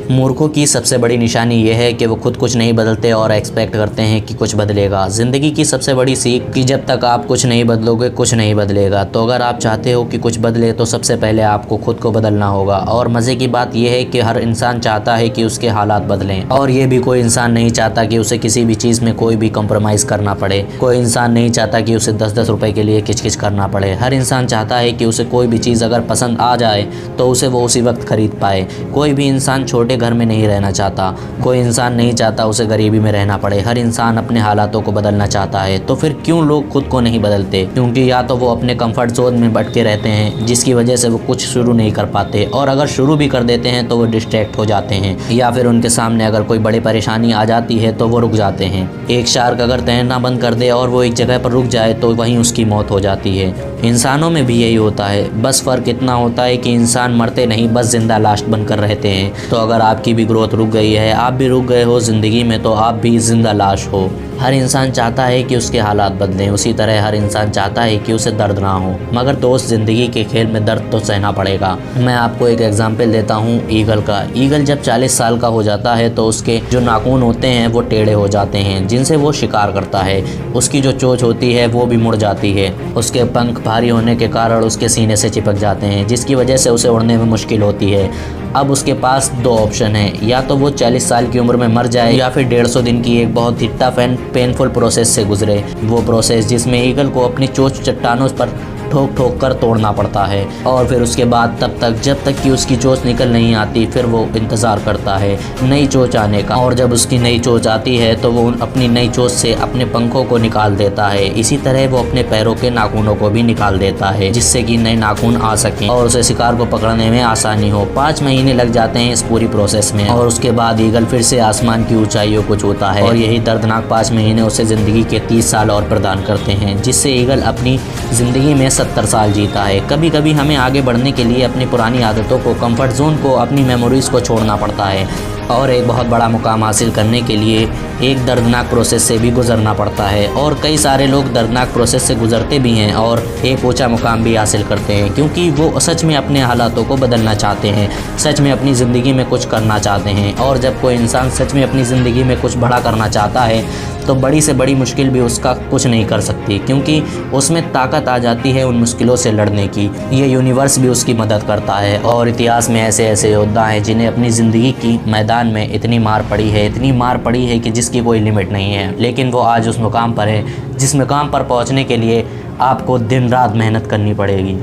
मूर्खों की सबसे बड़ी निशानी यह है कि वो खुद कुछ नहीं बदलते और एक्सपेक्ट करते हैं कि कुछ बदलेगा। ज़िंदगी की सबसे बड़ी सीख कि जब तक आप कुछ नहीं बदलोगे कुछ नहीं बदलेगा। तो अगर आप चाहते हो कि कुछ बदले तो सबसे पहले आपको खुद को बदलना होगा। और मज़े की बात यह है कि हर इंसान चाहता है कि उसके हालात बदलें, और ये भी कोई इंसान नहीं चाहता कि उसे किसी भी चीज़ में कोई भी कॉम्प्रोमाइज़ करना पड़े। कोई इंसान नहीं चाहता कि उसे 10-10 रुपए के लिए किच-किच करना पड़े। हर इंसान चाहता है कि उसे कोई भी चीज़ अगर पसंद आ जाए तो उसे वो उसी वक्त खरीद पाए। कोई भी इंसान छोटे घर में नहीं रहना चाहता। कोई इंसान नहीं चाहता उसे गरीबी में रहना पड़े। हर इंसान अपने हालातों को बदलना चाहता है। तो फिर क्यों लोग खुद को नहीं बदलते? क्योंकि या तो वो अपने कंफर्ट जोन में भटके रहते हैं, जिसकी वजह से वो कुछ शुरू नहीं कर पाते, और अगर शुरू भी कर देते हैं तो वो डिस्ट्रैक्ट हो जाते हैं, या फिर उनके सामने अगर कोई बड़ी परेशानी आ जाती है तो वो रुक जाते हैं। एक शार्क अगर तैरना बंद कर दे और वो एक जगह पर रुक जाए तो वहीं उसकी मौत हो जाती है। इंसानों में भी यही होता है, बस फ़र्क इतना होता है कि इंसान मरते नहीं, बस ज़िंदा लाश बनकर रहते हैं। तो अगर आपकी भी ग्रोथ रुक गई है, आप भी रुक गए हो ज़िंदगी में, तो आप भी ज़िंदा लाश हो। हर इंसान चाहता है कि उसके हालात बदलें, उसी तरह हर इंसान चाहता है कि उसे दर्द ना हो। मगर दोस्त, ज़िंदगी के खेल में दर्द तो सहना पड़ेगा। मैं आपको एक एग्जांपल देता हूँ ईगल का। ईगल जब 40 साल का हो जाता है तो उसके जो नाखून होते हैं वो टेढ़े हो जाते हैं, जिनसे वो शिकार करता है। उसकी जो चोंच होती है वो भी मुड़ जाती है। उसके पंख भारी होने के कारण उसके सीने से चिपक जाते हैं, जिसकी वजह से उसे उड़ने में मुश्किल होती है। अब उसके पास दो ऑप्शन है, या तो वो 40 साल की उम्र में मर जाए, या फिर 150 दिन की एक बहुत ही टफ एंड पेनफुल प्रोसेस से गुजरे। वो प्रोसेस जिसमें ईगल को अपनी चोंच चट्टानों पर ठोक ठोक कर तोड़ना पड़ता है, और फिर उसके बाद तब तक जब तक कि उसकी चोंच निकल नहीं आती, फिर वो इंतज़ार करता है नई चोंच आने का। और जब उसकी नई चोंच आती है तो वो अपनी नई चोंच से अपने पंखों को निकाल देता है। इसी तरह वो अपने पैरों के नाखूनों को भी निकाल देता है, जिससे कि नए नाखून आ सकें और उसे शिकार को पकड़ने में आसानी हो। 5 महीने लग जाते हैं इस पूरी प्रोसेस में, और उसके बाद ईगल फिर से आसमान की ऊंचाइयों को छूता है। और यही दर्दनाक 5 महीने उसे ज़िंदगी के 30 साल और प्रदान करते हैं, जिससे ईगल अपनी ज़िंदगी में 70 साल जीता है। कभी कभी हमें आगे बढ़ने के लिए अपनी पुरानी आदतों को, कंफर्ट जोन को, अपनी मेमोरीज़ को छोड़ना पड़ता है, और एक बहुत बड़ा मुकाम हासिल करने के लिए एक दर्दनाक प्रोसेस से भी गुजरना पड़ता है। और कई सारे लोग दर्दनाक प्रोसेस से गुजरते भी हैं और एक ऊंचा मुकाम भी हासिल करते हैं, क्योंकि वो सच में अपने हालातों को बदलना चाहते हैं, सच में अपनी ज़िंदगी में कुछ करना चाहते हैं। और जब कोई इंसान सच में अपनी ज़िंदगी में कुछ बड़ा करना चाहता है तो बड़ी से बड़ी मुश्किल भी उसका कुछ नहीं कर सकती, क्योंकि उसमें ताकत आ जाती है उन मुश्किलों से लड़ने की। ये यूनिवर्स भी उसकी मदद करता है। और इतिहास में ऐसे ऐसे योद्धा हैं जिन्हें अपनी ज़िंदगी की मैदान में इतनी मार पड़ी है, इतनी मार पड़ी है कि जिसकी कोई लिमिट नहीं है, लेकिन वो आज उस मुकाम पर है जिस मुकाम पर पहुंचने के लिए आपको दिन रात मेहनत करनी पड़ेगी।